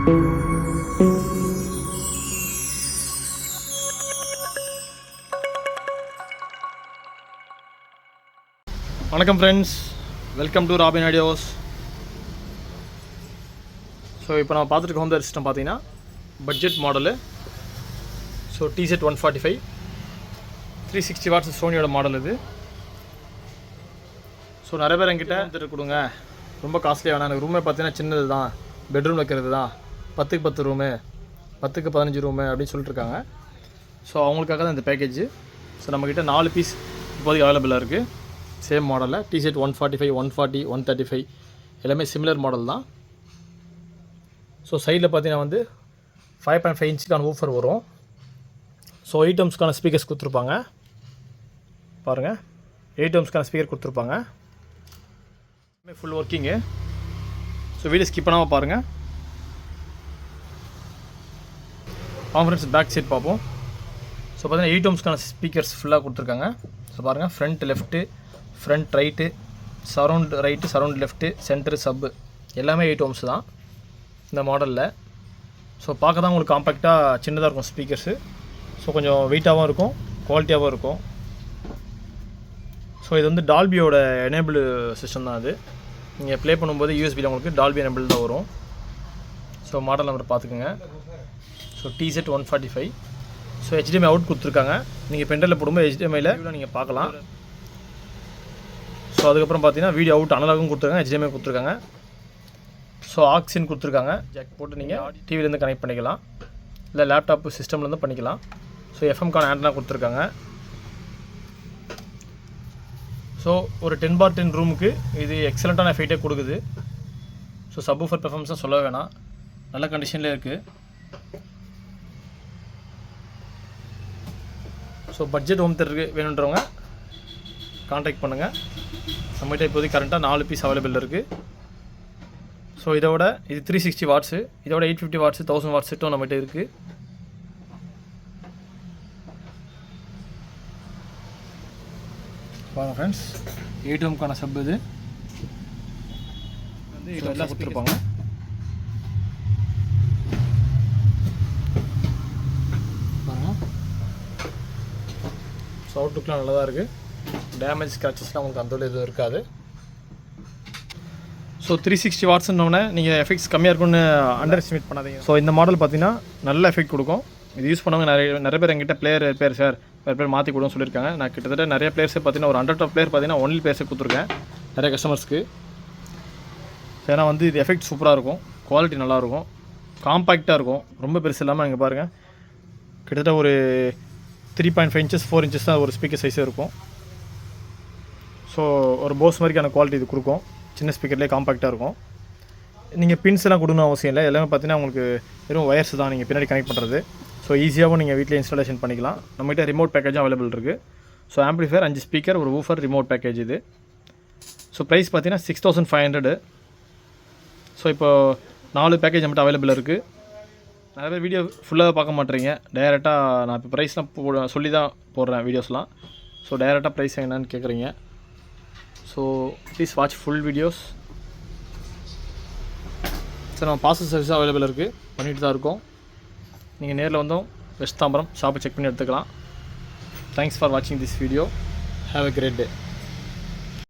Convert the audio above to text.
வணக்கம் friends, welcome to Robin ideas. So இப்போ நம்ம பார்த்துட்டு ஹோம் தியேட்டர் சிஸ்டம் பார்த்தீங்கன்னா பட்ஜெட் மாடலு. ஸோ டிசெட் 145 360 வாட்ஸ் சோனியோட மாடல் இது. ஸோ நிறைய பேர் என்கிட்ட திட்டு கொடுங்க, ரொம்ப காஸ்ட்லியாக வேணாம், எனக்கு ரூமே பார்த்தீங்கன்னா சின்னது தான், பெட்ரூம் வைக்கிறது தான், 10க்கு 10 ரூமு, 10க்கு 15 ரூமு அப்படின்னு சொல்லிட்டுருக்காங்க. ஸோ அவங்களுக்காக தான் இந்த பேக்கேஜ். ஸோ நம்மக்கிட்ட 4 பீஸ் இப்போதைக்கு அவைலபிளாக இருக்குது. சேம் மாடலில் டிசெட் 145, 140, 135 எல்லாமே சிமிலர் மாடல் தான். ஸோ சைடில் பார்த்தீங்கன்னா வந்து 5.5 இன்ச்சுக்கான ஊஃபர் வரும். ஸோ 8 ohmsக்கான ஸ்பீக்கர்ஸ் கொடுத்துருப்பாங்க. பாருங்கள், 8 ohmsக்கான ஸ்பீக்கர் கொடுத்துருப்பாங்க. Full working. So video skip பண்ணாமல் பாருங்கள். கான்ஃபரன்ஸ் பேக் சைட் பார்ப்போம். ஸோ பார்த்தீங்கன்னா 8 ohmsக்கான ஸ்பீக்கர்ஸ் ஃபுல்லாக கொடுத்துருக்காங்க. ஸோ பாருங்கள், front left, front right, surround right, surround left, centre, சப்பு எல்லாமே 8 ohms தான் இந்த மாடலில். ஸோ பார்க்க தான் உங்களுக்கு காம்பேக்டாக சின்னதாக இருக்கும் ஸ்பீக்கர்ஸு. ஸோ கொஞ்சம் வெயிட்டாகவும் இருக்கும், குவாலிட்டியாகவும் இருக்கும். ஸோ இது வந்து டால்பியோட எனேபிள் சிஸ்டம் தான். அது நீங்கள் ப்ளே பண்ணும்போது யூஎஸ்பியில் உங்களுக்கு டால்பி எனேபிள் தான் வரும். ஸோ மாடல் நம்பர் பார்த்துக்குங்க. ஸோ டிசெட் 145. ஸோ HDMI அவுட் கொடுத்துருக்காங்க. நீங்கள் பென்ட்ரைவில் போடும்போது HDMIயில் நீங்கள் பார்க்கலாம். ஸோ அதுக்கப்புறம் பார்த்தீங்கன்னா வீடியோ அவுட் அனலாகும் கொடுத்துருக்காங்க, HDMI கொடுத்துருக்காங்க. ஸோ ஆக்சின் கொடுத்துருக்காங்க. ஜாக் போட்டு நீங்கள் டிவிலேருந்து கனெக்ட் பண்ணிக்கலாம், இல்லை லேப்டாப்பு சிஸ்டம்லேருந்து பண்ணிக்கலாம். ஸோ எஃப்எம்கான ஆண்டனா கொடுத்துருக்காங்க. ஸோ ஒரு 10x10 ரூமுக்கு இது எக்ஸலண்ட்டான எஃபெக்டே கொடுக்குது. ஸோ சப்வூஃபர் பெர்ஃபார்மன்ஸாக சொல்ல வேணாம், நல்ல கண்டிஷனில் இருக்குது. ஸோ பட்ஜெட் ஹோம் தியேட்டருக்கு வேணுன்றவங்க கான்டாக்ட் பண்ணுங்கள். நம்மகிட்ட இப்போதைக்கு கரண்ட்டாக 4 பீஸ் அவைலபிள் இருக்குது. ஸோ இதோட இது 360 வாட்ஸு, இதோட 850 வாட்ஸு, 1000 வாட்ஸ் செட்டும் நம்மகிட்ட இருக்குது. வாங்க ஃப்ரெண்ட்ஸ், 8 ohmக்கான சப் இது வந்து எல்லாம் கொடுத்துருப்பாங்க. ஸோ அவுட்லுக்லாம் நல்லா தான் இருக்குது. டேமேஜ் ஸ்க்ராச்சஸ்லாம் உங்களுக்கு அந்த எதுவும் இருக்காது. ஸோ 360 வாட்ஸ்னோடனே நீங்கள் எஃபெக்ட்ஸ் கம்மியாக இருக்கும்னு அண்டர் எஸ்டிமேட் பண்ணாதீங்க. ஸோ இந்த மாடல் பார்த்தீங்கன்னா நல்ல எஃபெக்ட் கொடுக்கும். இது யூஸ் பண்ணவங்க நிறைய பேர் எங்கிட்ட பிளேயர் ரிப்பேர் சார், வேறு பேர் மாற்றி கொடுன்னு சொல்லியிருக்காங்க. நான் கிட்டத்தட்ட நிறைய பிளேயர்ஸே பார்த்தீங்கன்னா ஒரு 100 பிளேயர் பார்த்தீங்கன்னா ஒன்லி பிளேயர்ஸே கொடுத்துருக்கேன் நிறைய கஸ்டமர்ஸ்க்கு. ஏன்னா வந்து இது எஃபெக்ட் சூப்பராக இருக்கும், குவாலிட்டி நல்லாயிருக்கும், காம்பேக்டாக இருக்கும், ரொம்ப பெருசு இல்லாமல் நீங்கள் பாருங்கள். கிட்டத்தட்ட ஒரு 3.5 inches 4 inches தான் ஒரு ஸ்பீக்கர் சைஸே இருக்கும். ஸோ ஒரு போஸ் மாதிரிக்கான குவாலிட்டி இது கொடுக்கும். சின்ன ஸ்பீக்கர்லேயே காம்பேக்டாக இருக்கும். நீங்கள் பின்ஸ் எல்லாம் கொடுக்கணும் அவசியம் இல்லை. எல்லாமே பார்த்தீங்கன்னா உங்களுக்கு வெறும் ஒயர்ஸ் தான் நீங்கள் பின்னாடி கனெக்ட் பண்ணுறது. ஸோ ஈஸியாகவும் நீங்கள் வீட்டில் இன்ஸ்டாலேஷன் பண்ணிக்கலாம். நம்மகிட்ட ரிமோட் பேக்கேஜும் அவைலபிள் இருக்குது. ஸோ ஆம்பிளிஃபயர், 5 ஸ்பீக்கர், ஒரு ஊஃபர், ரிமோட் பேக்கேஜ் இது. ஸோ ப்ரைஸ் பார்த்தீங்கன்னா 6500. ஸோ இப்போ 4 பேக்கேஜ் நம்மகிட்ட அவைலபிள் இருக்குது. நிறைய பேர் வீடியோ ஃபுல்லாக பார்க்க மாட்டேறீங்க. டைரெக்டாக நான் இப்போ ப்ரைஸ்லாம் சொல்லி தான் போடுறேன் வீடியோஸ்லாம். ஸோ டைரெக்டாக ப்ரைஸ் என்னன்னு கேட்குறீங்க. So please watch full videos. Sir நம்ம பார்சல் சர்வீஸும் அவைலபிள் இருக்குது, பண்ணிட்டு தான் இருக்கோம். நீங்கள் நேரில் வந்தோம் வெஸ்ட் தாம்பரம் ஷாப்பை செக் பண்ணி எடுத்துக்கலாம். தேங்க்ஸ் ஃபார் வாட்சிங் this video. Have a great day.